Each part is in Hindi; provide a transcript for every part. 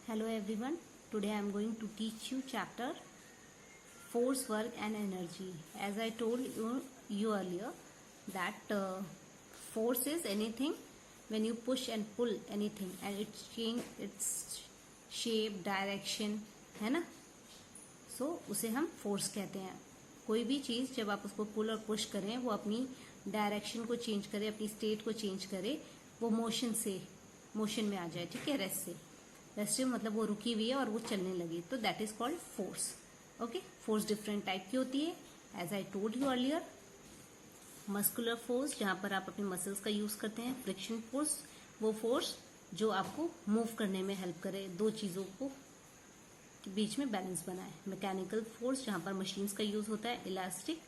Hello everyone. Today I am going to teach you chapter force, work and energy. As I told you earlier that force is anything when you push and pull anything and it change its shape, direction, है ना. So उसे हम force कहते हैं. कोई भी चीज़ जब आप उसको पुल और पुश करें वो अपनी डायरेक्शन को चेंज करे, अपनी स्टेट को चेंज करे, वो मोशन में आ जाए. ठीक है, रेस्ट मतलब वो रुकी हुई है और वो चलने लगी, तो that is called force. Okay, force different type की होती है. As I told you earlier, muscular force जहां पर आप अपने मसल्स का यूज करते हैं. फ्रिक्शन फोर्स, वो फोर्स जो आपको मूव करने में हेल्प करे, दो चीजों को के बीच में बैलेंस बनाए. मैकेनिकल फोर्स जहां पर मशीन्स का यूज होता है. इलास्टिक,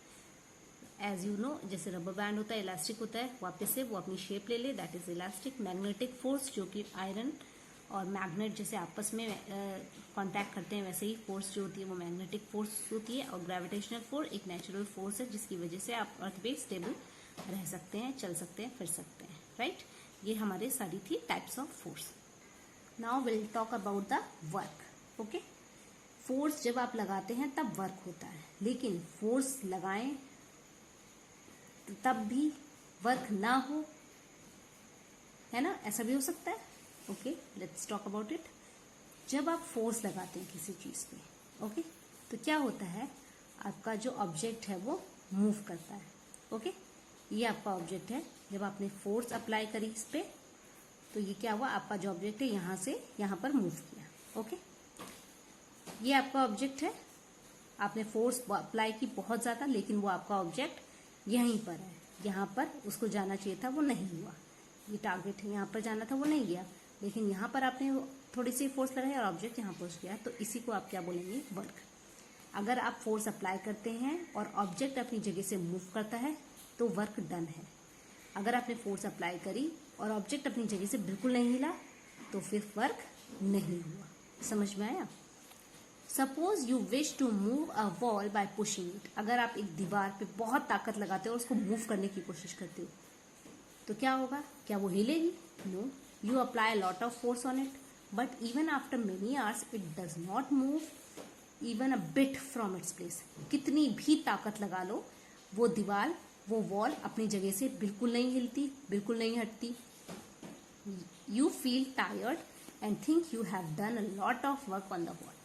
एज यू नो, जैसे रबर बैंड होता है, इलास्टिक होता है, वापस से वो अपनी शेप ले ले, that is elastic. Magnetic force जो कि आयरन और मैग्नेट जैसे आपस में कांटेक्ट करते हैं, वैसे ही फोर्स जो होती है वो मैग्नेटिक फोर्स होती है. और ग्रेविटेशनल फोर्स एक नेचुरल फोर्स है जिसकी वजह से आप अर्थ पे स्टेबल रह सकते हैं, चल सकते हैं, फिर सकते हैं. राइट, ये हमारे सारी थी types of force. Now will talk about the work. Okay, force जब आप लगाते हैं तब वर्क होता है, लेकिन फोर्स लगाएं तब भी वर्क ना हो, है ना, ऐसा भी हो सकता है. Okay, let's talk about it. जब आप फोर्स लगाते हैं किसी चीज पे, ओके, तो क्या होता है, आपका जो ऑब्जेक्ट है वो मूव करता है. ओके, ये आपका ऑब्जेक्ट है. जब आपने फोर्स अप्लाई करी इस पे, तो ये क्या हुआ, आपका जो ऑब्जेक्ट है यहां से यहां पर मूव किया. ओके, ये आपका ऑब्जेक्ट है, आपने फोर्स अप्लाई की बहुत ज्यादा, लेकिन वो आपका ऑब्जेक्ट यहीं पर है. यहां पर उसको जाना चाहिए था, वो नहीं हुआ. ये टारगेट है, यहां पर जाना था, वो नहीं गया, लेकिन यहां पर आपने थोड़ी सी फोर्स लगाई और ऑब्जेक्ट यहां पहुंच गया. तो इसी को आप क्या बोलेंगे, वर्क. अगर आप फोर्स अप्लाई करते हैं और ऑब्जेक्ट अपनी जगह से मूव करता है तो वर्क डन है. अगर आपने फोर्स अप्लाई करी और ऑब्जेक्ट अपनी जगह से बिल्कुल नहीं हिला तो फिर वर्क नहीं हुआ. समझ में आया. Suppose you wish to move a wall by pushing it. अगर आप एक दीवार पे बहुत ताकत लगाते हो और उसको मूव करने की कोशिश करते हो तो क्या होगा, क्या वो हिलेगी? No. You apply a lot of force on it, but even after many hours, it does not move even a bit from its place. कितनी भी ताकत लगा लो, वो दीवार, वो वॉल अपनी जगह से बिल्कुल नहीं हिलती, बिल्कुल नहीं हटती. You feel tired and think you have done a lot of work on the wall.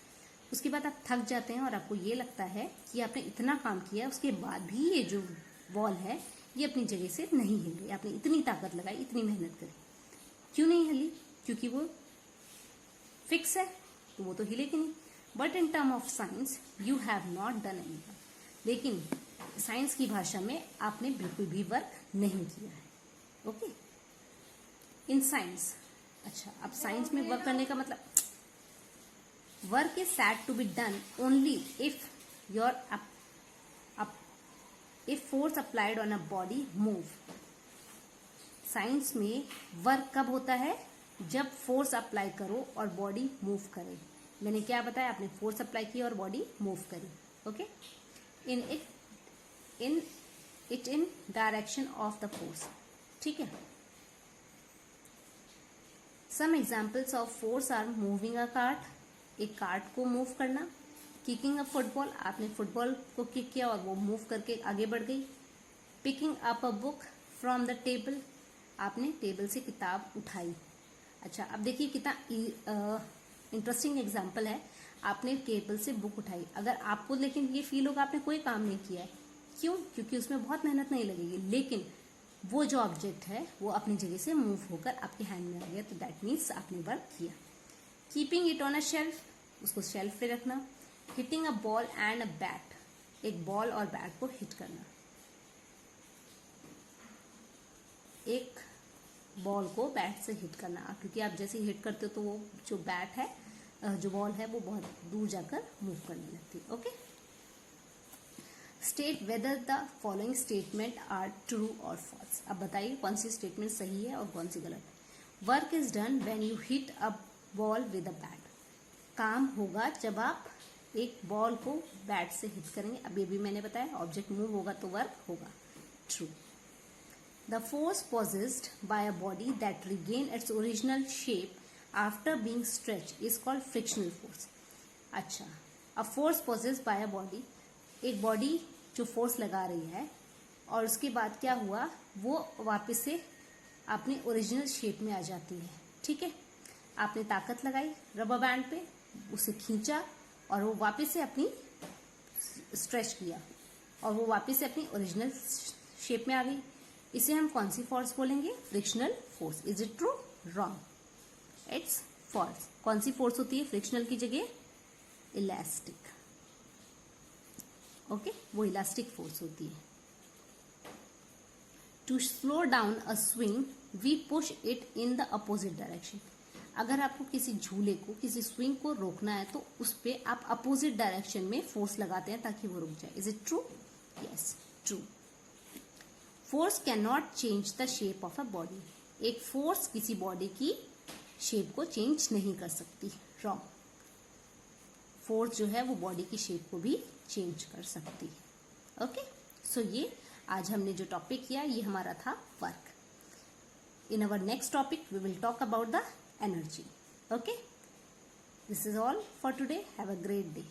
उसके बाद आप थक जाते हैं और आपको ये लगता है कि आपने इतना काम किया, उसके बाद भी ये जो वॉल है ये अपनी जगह से नहीं हिल रही. आपने इतनी ताकत लगाई, इतनी मेहनत करी, क्यों नहीं हिली? क्योंकि वो फिक्स है, तो वो तो हिलेगी नहीं. But in term of science you have not done any work. लेकिन साइंस की भाषा में आपने बिल्कुल भी वर्क नहीं किया है. Okay, in science. अच्छा, अब साइंस में वर्क करने का मतलब, work is said to be done only if your if force applied on a body move. Science में वर्क कब होता है, जब फोर्स अप्लाई करो और बॉडी मूव करे. मैंने क्या बताया, आपने फोर्स अप्लाई की और बॉडी मूव करी. Okay, in direction of the force. ठीक है. Some examples of force are moving a cart, एक कार्ट को मूव करना. किकिंग अ फुटबॉल, आपने फुटबॉल को किक किया और वो मूव करके आगे बढ़ गई. Picking up a book from the table, आपने टेबल से किताब उठाई. अच्छा, अब देखिए कितना इंटरेस्टिंग एग्जाम्पल है. आपने टेबल से बुक उठाई, अगर आपको लेकिन ये फील होगा आपने कोई काम नहीं किया है. क्यों? क्योंकि उसमें बहुत मेहनत नहीं लगेगी, लेकिन वो जो ऑब्जेक्ट है वो अपनी जगह से मूव होकर आपके हैंड में आ गया, तो दैट मीन्स आपने वर्क किया. Keeping it on a shelf, उसको शेल्फ पे रखना. Hitting a ball and a bat, एक बॉल और बैट को हिट करना. एक बॉल को बैट से हिट करना, क्योंकि आप जैसे हिट करते हो तो वो जो बैट है, जो बॉल है, वो बहुत दूर जाकर मूव करने लगती है. Okay, state whether the following statement are true और फॉल्स. अब बताइए कौन सी स्टेटमेंट सही है और कौन सी गलत है. Work is done when you hit a ball with a bat. काम होगा जब आप एक बॉल को बैट से हिट करेंगे. अभी अभी मैंने बताया ऑब्जेक्ट मूव होगा तो वर्क होगा. True. The force possessed by a body that regained its original shape after being stretch is called frictional force. अच्छा, a force possessed by a body, एक बॉडी जो फोर्स लगा रही है और उसके बाद क्या हुआ, वो वापस से अपने ओरिजिनल शेप में आ जाती है। ठीक है, आपने ताकत लगाई रबर बैंड पे, उसे खींचा और वो वापस से अपनी स्ट्रेच किया और वो वापस से अपनी ओरिजिनल शेप में आ गई। इसे हम कौन सी फोर्स बोलेंगे? Frictional force. Is it true? Wrong, it's false. कौन सी फोर्स होती है फ्रिक्शनल की जगह? इलास्टिक। ओके, वो इलास्टिक फोर्स होती है। To slow down a swing we push it in the opposite direction. अगर आपको किसी झूले को, किसी स्विंग को रोकना है तो उस पर आप अपोजिट डायरेक्शन में फोर्स लगाते हैं ताकि वो रुक जाए। Is it true? Yes, true. Force can not change the shape of a body. एक फोर्स किसी बॉडी की शेप को चेंज नहीं कर सकती। रॉन्ग, फोर्स जो है वो बॉडी की शेप को भी चेंज कर सकती है। ओके, सो ये आज हमने जो टॉपिक किया ये हमारा था work. In our next topic we will talk about the energy. Okay, this is all for today. Have a great day.